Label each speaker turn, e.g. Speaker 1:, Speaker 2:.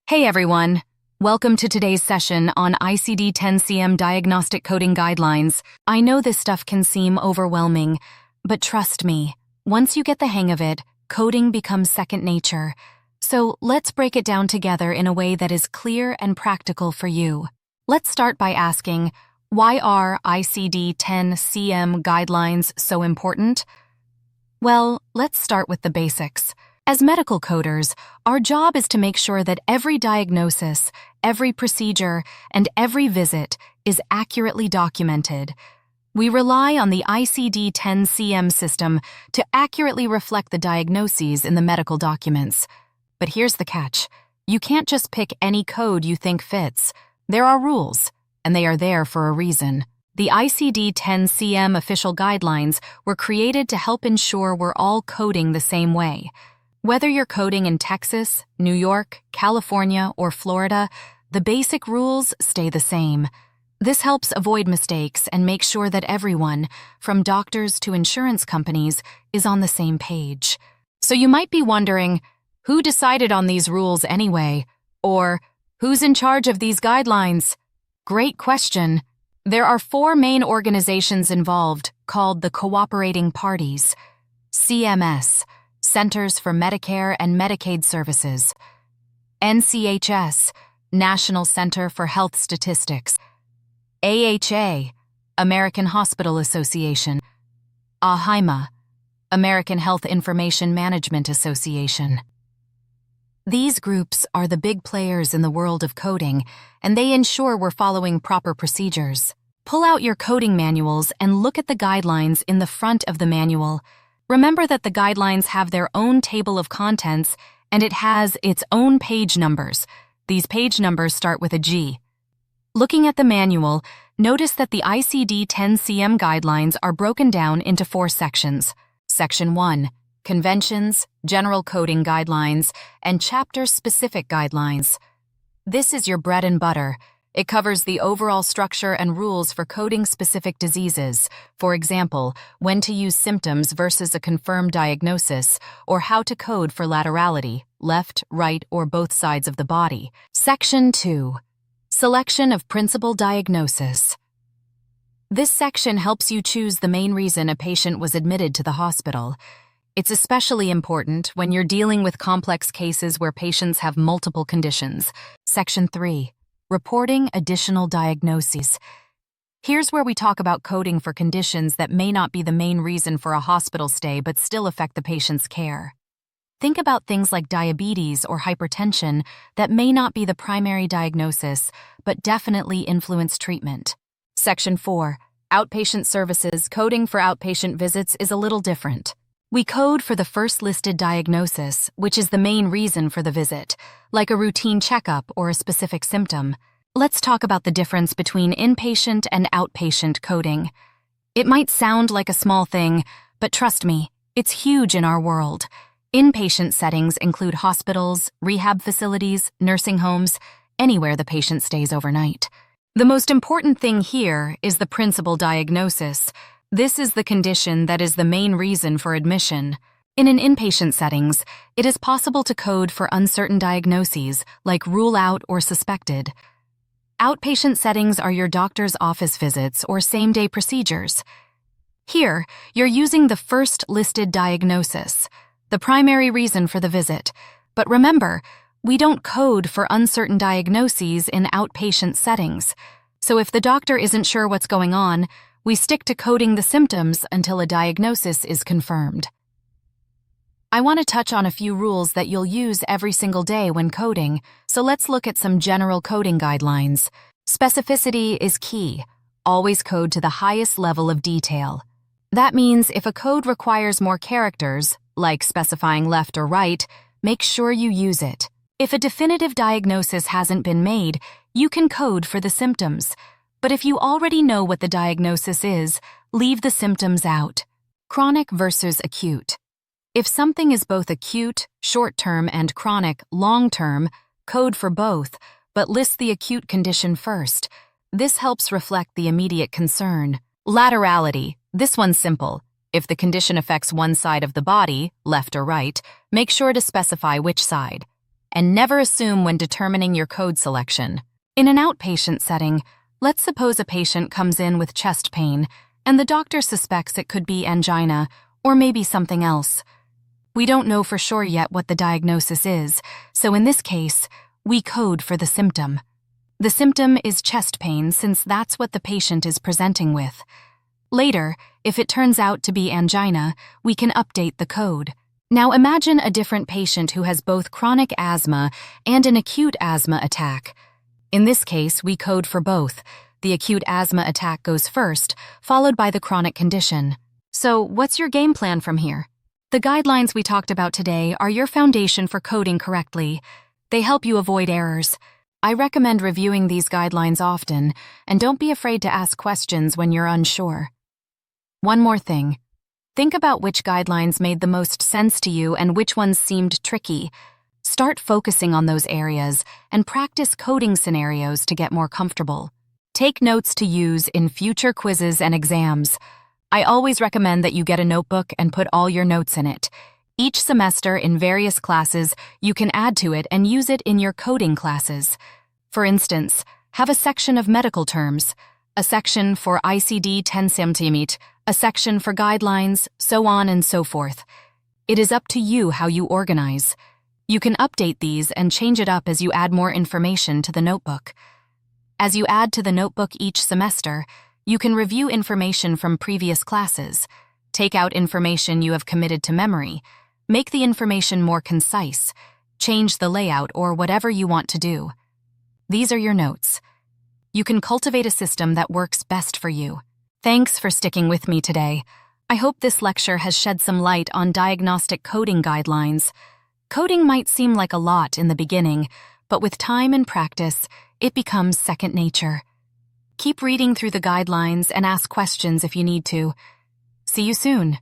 Speaker 1: Hey everyone! Welcome to today's session on ICD-10-CM Diagnostic Coding Guidelines. I know this stuff can seem overwhelming, but trust me, once you get the hang of it, coding becomes second nature. So let's break it down together in a way that is clear and practical for you. Let's start by asking, why are ICD-10-CM guidelines so important? Well, let's start with the basics. As medical coders, our job is to make sure that every diagnosis, every procedure, and every visit is accurately documented. We rely on the ICD-10-CM system to accurately reflect the diagnoses in the medical documents. But here's the catch. You can't just pick any code you think fits. There are rules, and they are there for a reason. The ICD-10-CM official guidelines were created to help ensure we're all coding the same way. Whether you're coding in Texas, New York, California, or Florida, the basic rules stay the same. This helps avoid mistakes and make sure that everyone, from doctors to insurance companies, is on the same page. So you might be wondering, who decided on these rules anyway? Or, who's in charge of these guidelines? Great question. There are 4 main organizations involved, called the Cooperating Parties. CMS, Centers for Medicare and Medicaid Services. NCHS, National Center for Health Statistics. AHA, American Hospital Association. AHIMA, American Health Information Management Association. These groups are the big players in the world of coding, and they ensure we're following proper procedures. Pull out your coding manuals and look at the guidelines in the front of the manual. Remember that the guidelines have their own table of contents, and it has its own page numbers. These page numbers start with a G. Looking at the manual, notice that the ICD-10-CM guidelines are broken down into 4 sections. Section 1. Conventions, General Coding Guidelines, and Chapter-Specific Guidelines. This is your bread and butter. It covers the overall structure and rules for coding specific diseases, for example, when to use symptoms versus a confirmed diagnosis, or how to code for laterality, left, right, or both sides of the body. Section 2. Selection of Principal Diagnosis. This section helps you choose the main reason a patient was admitted to the hospital. It's especially important when you're dealing with complex cases where patients have multiple conditions. Section 3. Reporting additional diagnoses. Here's where we talk about coding for conditions that may not be the main reason for a hospital stay but still affect the patient's care. Think about things like diabetes or hypertension that may not be the primary diagnosis but definitely influence treatment. Section 4. Outpatient services. Coding for outpatient visits is a little different. We code for the first listed diagnosis, which is the main reason for the visit, like a routine checkup or a specific symptom. Let's talk about the difference between inpatient and outpatient coding. It might sound like a small thing, but trust me, it's huge in our world. Inpatient settings include hospitals, rehab facilities, nursing homes, anywhere the patient stays overnight. The most important thing here is the principal diagnosis. This is the condition that is the main reason for admission. In an inpatient settings, it is possible to code for uncertain diagnoses, like rule out or suspected. Outpatient settings are your doctor's office visits or same-day procedures. Here, you're using the first listed diagnosis, the primary reason for the visit. But remember, we don't code for uncertain diagnoses in outpatient settings. So if the doctor isn't sure what's going on, we stick to coding the symptoms until a diagnosis is confirmed. I want to touch on a few rules that you'll use every single day when coding, so let's look at some general coding guidelines. Specificity is key. Always code to the highest level of detail. That means if a code requires more characters, like specifying left or right, make sure you use it. If a definitive diagnosis hasn't been made, you can code for the symptoms. But if you already know what the diagnosis is, leave the symptoms out. Chronic versus acute. If something is both acute, short-term, and chronic, long-term, code for both, but list the acute condition first. This helps reflect the immediate concern. Laterality. This one's simple. If the condition affects one side of the body, left or right, make sure to specify which side. and never assume when determining your code selection. In an outpatient setting, let's suppose a patient comes in with chest pain, and the doctor suspects it could be angina or maybe something else. We don't know for sure yet what the diagnosis is, so in this case, we code for the symptom. The symptom is chest pain since that's what the patient is presenting with. Later, if it turns out to be angina, we can update the code. Now imagine a different patient who has both chronic asthma and an acute asthma attack. In this case, we code for both. The acute asthma attack goes first, followed by the chronic condition. So, what's your game plan from here? The guidelines we talked about today are your foundation for coding correctly. They help you avoid errors. I recommend reviewing these guidelines often, and don't be afraid to ask questions when you're unsure. One more thing. Think about which guidelines made the most sense to you and which ones seemed tricky. Start focusing on those areas and practice coding scenarios to get more comfortable. Take notes to use in future quizzes and exams. I always recommend that you get a notebook and put all your notes in it. Each semester in various classes, you can add to it and use it in your coding classes. For instance, have a section of medical terms, a section for ICD-10 a section for guidelines, so on and so forth. It is up to you how you organize. You can update these and change it up as you add more information to the notebook. As you add to the notebook each semester, you can review information from previous classes, take out information you have committed to memory, make the information more concise, change the layout or whatever you want to do. These are your notes. You can cultivate a system that works best for you. Thanks for sticking with me today. I hope this lecture has shed some light on diagnostic coding guidelines. Coding might seem like a lot in the beginning, but with time and practice, it becomes second nature. Keep reading through the guidelines and ask questions if you need to. See you soon.